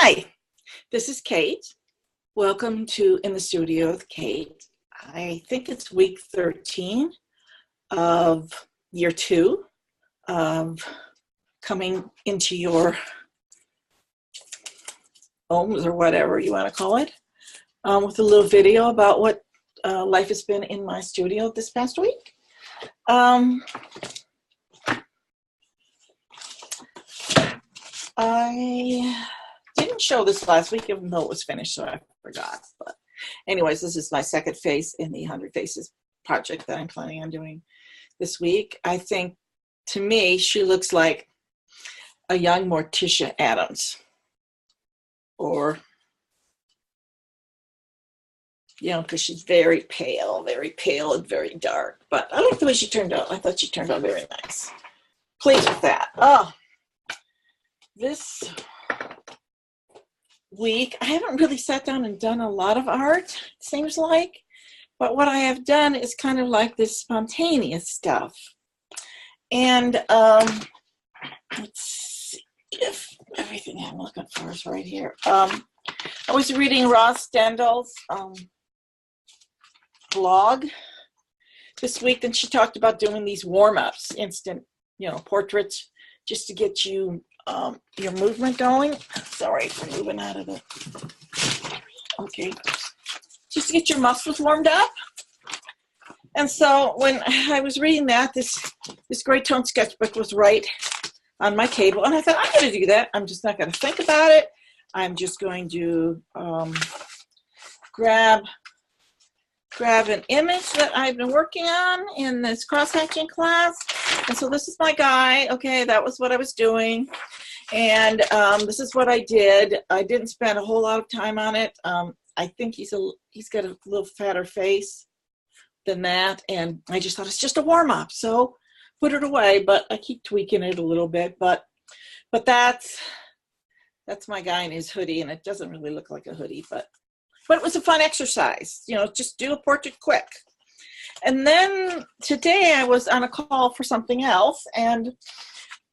Hi, this is Kate. Welcome to In the Studio with Kate. I think it's week 13 of year 2 of coming into your homes or whatever you want to call it, with a little video about what life has been in my studio this past week. I didn't show this last week, even though it was finished, so I forgot. But anyways, this is my second face in the 100 Faces project that I'm planning on doing this week. I think, to me, she looks like a young Morticia Addams. Or, you know, because she's very pale and very dark. But I like the way she turned out. I thought she turned out very nice. Pleased with that. Oh, this week, I haven't really sat down and done a lot of art, it seems like. But what I have done is kind of like this spontaneous stuff. And let's see if everything I'm looking for is right here. I was reading Ross Stendhal's blog this week, and she talked about doing these warm-ups, instant, portraits, just to get you your movement going. Sorry for moving out of the, okay. Just to get your muscles warmed up. And so when I was reading that, this Great Tone sketchbook was right on my table, and I thought, I'm going to do that. I'm just not going to think about it. I'm just going to grab an image that I've been working on in this cross-hatching class. And so this is my guy. Okay, that was what I was doing. And this is what I did. I didn't spend a whole lot of time on it. I think he's got a little fatter face than that. And I just thought it's just a warm-up. So put it away, but I keep tweaking it a little bit. But that's my guy in his hoodie, and it doesn't really look like a hoodie, but it was a fun exercise. Just do a portrait quick. And then today I was on a call for something else, and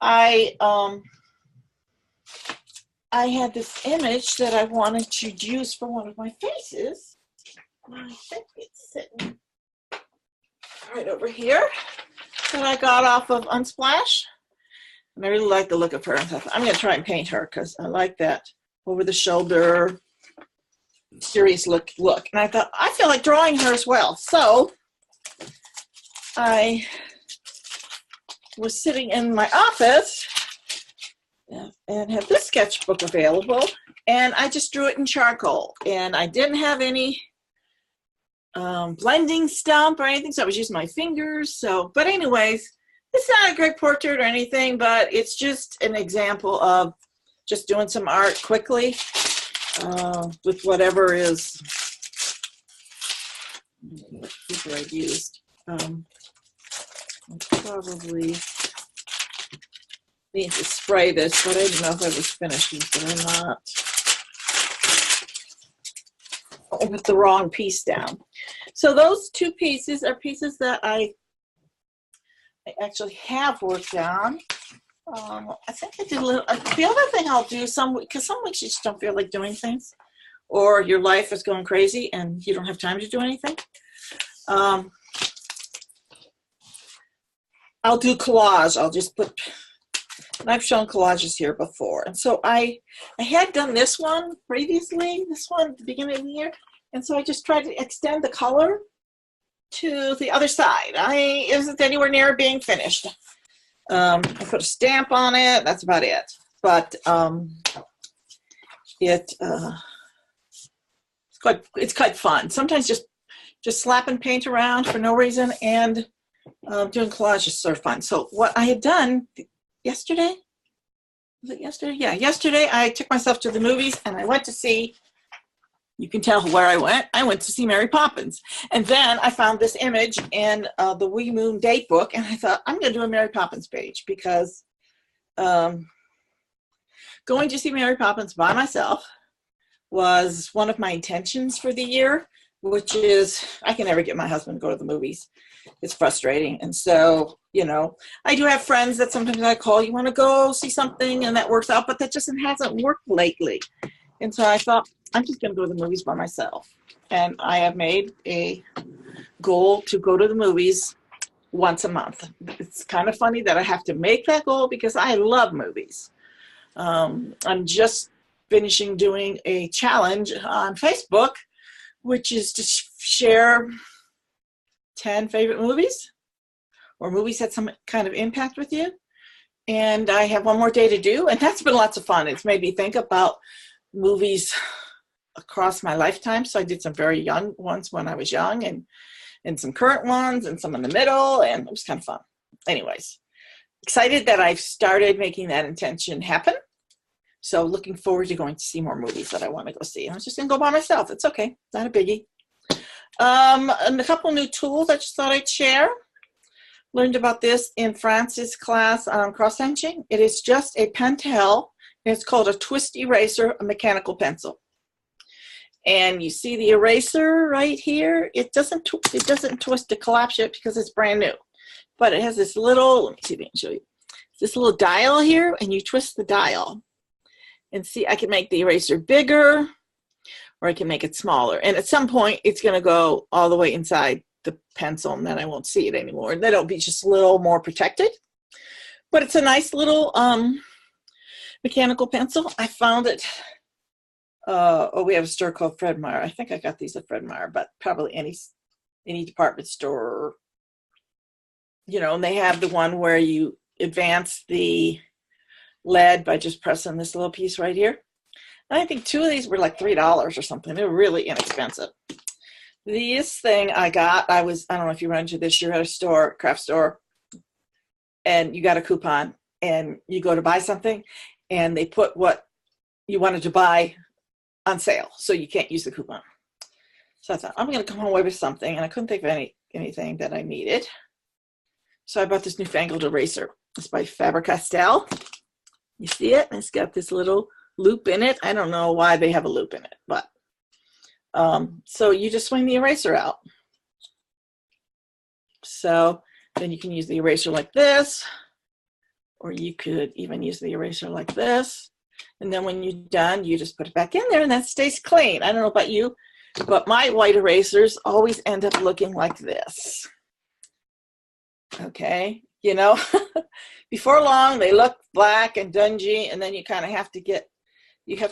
I had this image that I wanted to use for one of my faces. I think it's sitting right over here that I got off of Unsplash. And I really like the look of her. I'm going to try and paint her because I like that over-the-shoulder, serious look. And I thought, I feel like drawing her as well. So I was sitting in my office and had this sketchbook available, and I just drew it in charcoal. And I didn't have any blending stump or anything, so I was using my fingers. But anyways, it's not a great portrait or anything, but it's just an example of just doing some art quickly with whatever is what paper I used. I probably need to spray this, but I didn't know if I was finished with it or not. I put the wrong piece down. So those two pieces are pieces that I actually have worked on. I think I did a little. The other thing I'll do because some weeks you just don't feel like doing things, or your life is going crazy and you don't have time to do anything. I'll do collage. I'll just put, and I've shown collages here before. And so I had done this one previously, this one at the beginning of the year. And so I just tried to extend the color to the other side. It isn't anywhere near being finished. I put a stamp on it. That's about it. But it's quite fun. Sometimes just slapping paint around for no reason, and doing collage is sort of fun. So what I had done yesterday, was it yesterday? Yeah, yesterday I took myself to the movies, and I went to see, you can tell where I went to see Mary Poppins. And then I found this image in the Wee Moon date book, and I thought, I'm going to do a Mary Poppins page, because going to see Mary Poppins by myself was one of my intentions for the year, which is, I can never get my husband to go to the movies. It's frustrating. And so, I do have friends that sometimes I call, you want to go see something, and that works out, but that just hasn't worked lately. And so I thought, I'm just going to go to the movies by myself. And I have made a goal to go to the movies once a month. It's kind of funny that I have to make that goal because I love movies. I'm just finishing doing a challenge on Facebook, which is to share 10 favorite movies or movies that some kind of impact with you. And I have one more day to do, and that's been lots of fun. It's made me think about movies across my lifetime. So I did some very young ones when I was young, and some current ones, and some in the middle, and it was kind of fun. Anyways, excited that I've started making that intention happen. So looking forward to going to see more movies that I want to go see. I'm just going to go by myself. It's okay. Not a biggie. And a couple new tools I just thought I'd share. Learned about this in France's class on cross-hatching. It is just a Pentel, and it's called a twist eraser, a mechanical pencil. And you see the eraser right here. It doesn't twist to collapse it because it's brand new. But it has this little, let me see if I can show you. This little dial here, and you twist the dial. And see, I can make the eraser bigger, or I can make it smaller. And at some point, it's going to go all the way inside the pencil, and then I won't see it anymore. And then it'll be just a little more protected. But it's a nice little mechanical pencil. I found it. We have a store called Fred Meyer. I think I got these at Fred Meyer, but probably any department store. You know, and they have the one where you advance the lead by just pressing this little piece right here. And I think 2 of these were like $3 or something. They were really inexpensive. This thing I got, I don't know if you run into this, you're at a store, craft store, and you got a coupon, and you go to buy something, and they put what you wanted to buy on sale, so you can't use the coupon. So I thought, I'm going to come away with something, and I couldn't think of anything that I needed. So I bought this newfangled eraser. It's by Faber-Castell. You see it? It's got this little loop in it. I don't know why they have a loop in it, but so you just swing the eraser out. So then you can use the eraser like this, or you could even use the eraser like this. And then when you're done, you just put it back in there, and that stays clean. I don't know about you, but my white erasers always end up looking like this. Okay, you know, before long they look black and dingy, and then you kind of have to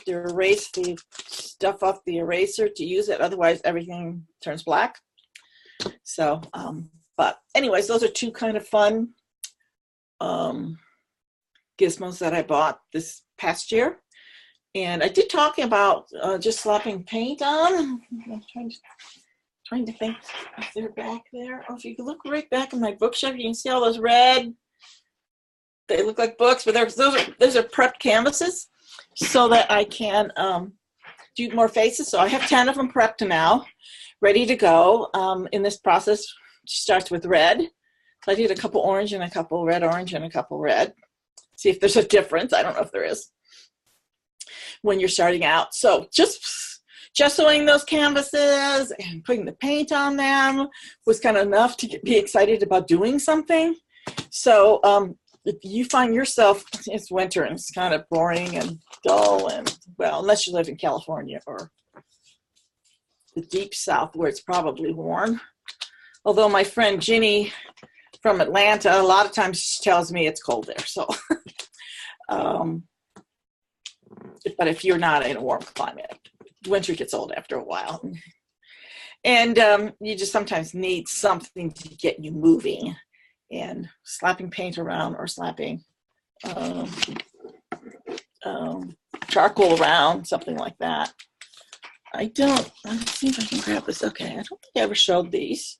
erase the stuff off the eraser to use it. Otherwise, everything turns black. So, but anyways, those are 2 kind of fun gizmos that I bought this past year. And I did talk about just slapping paint on. I'm trying to think if they're back there. Oh, if you look right back in my bookshelf, you can see all those red. They look like books, but those are prepped canvases so that I can do more faces. So I have 10 of them prepped now, ready to go. In this process, starts with red. So I did a couple orange and a couple red orange and a couple red. See if there's a difference. I don't know if there is when you're starting out. So just gessoing those canvases and putting the paint on them was kind of enough to be excited about doing something. So if you find yourself, it's winter and it's kind of boring and dull, and well, unless you live in California or the deep south where it's probably warm. Although my friend Ginny from Atlanta, a lot of times she tells me it's cold there. So, but if you're not in a warm climate, winter gets old after a while. And you just sometimes need something to get you moving. And slapping paint around or slapping charcoal around, something like that. Let's see if I can grab this. Okay, I don't think I ever showed these.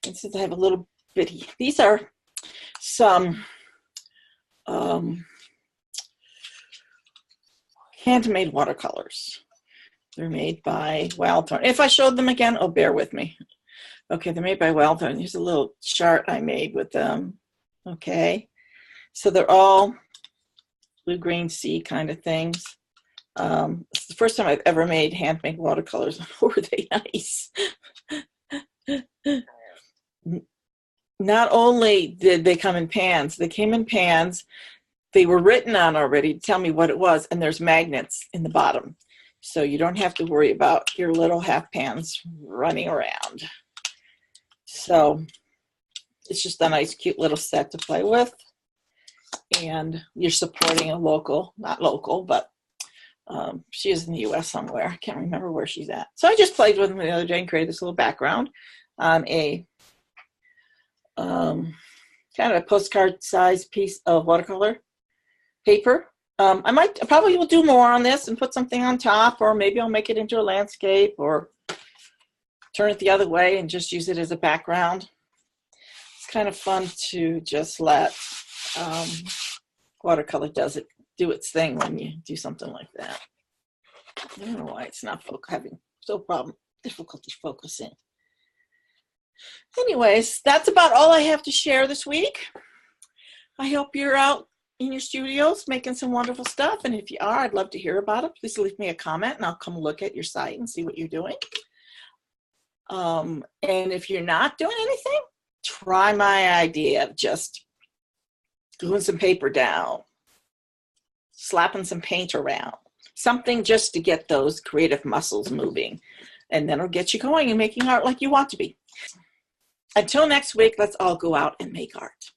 And since I have a little bitty, these are some handmade watercolors. They're made by Wildthorn. If I showed them again, oh, bear with me. Okay, they're made by Wildthorn. Here's a little chart I made with them. Okay, so they're all blue, green, sea kind of things. It's the first time I've ever made handmade watercolors. Were they nice? Not only did they come in pans, they came in pans. They were written on already to tell me what it was, and there's magnets in the bottom. So you don't have to worry about your little half pans running around. So it's just a nice, cute little set to play with. And you're supporting a local, not local, but she is in the US somewhere. I can't remember where she's at. So I just played with them the other day and created this little background on a kind of a postcard size piece of watercolor paper. I probably will do more on this and put something on top, or maybe I'll make it into a landscape or turn it the other way and just use it as a background. It's kind of fun to just let watercolor do its thing when you do something like that. I don't know why it's not having difficulty focusing. Anyways, that's about all I have to share this week. I hope you're out in your studios making some wonderful stuff, and if you are, I'd love to hear about it. Please leave me a comment and I'll come look at your site and see what you're doing. And if you're not doing anything, try my idea of just gluing some paper down, slapping some paint around, something just to get those creative muscles moving, and then it'll get you going and making art like you want to be. Until next week, let's all go out and make art.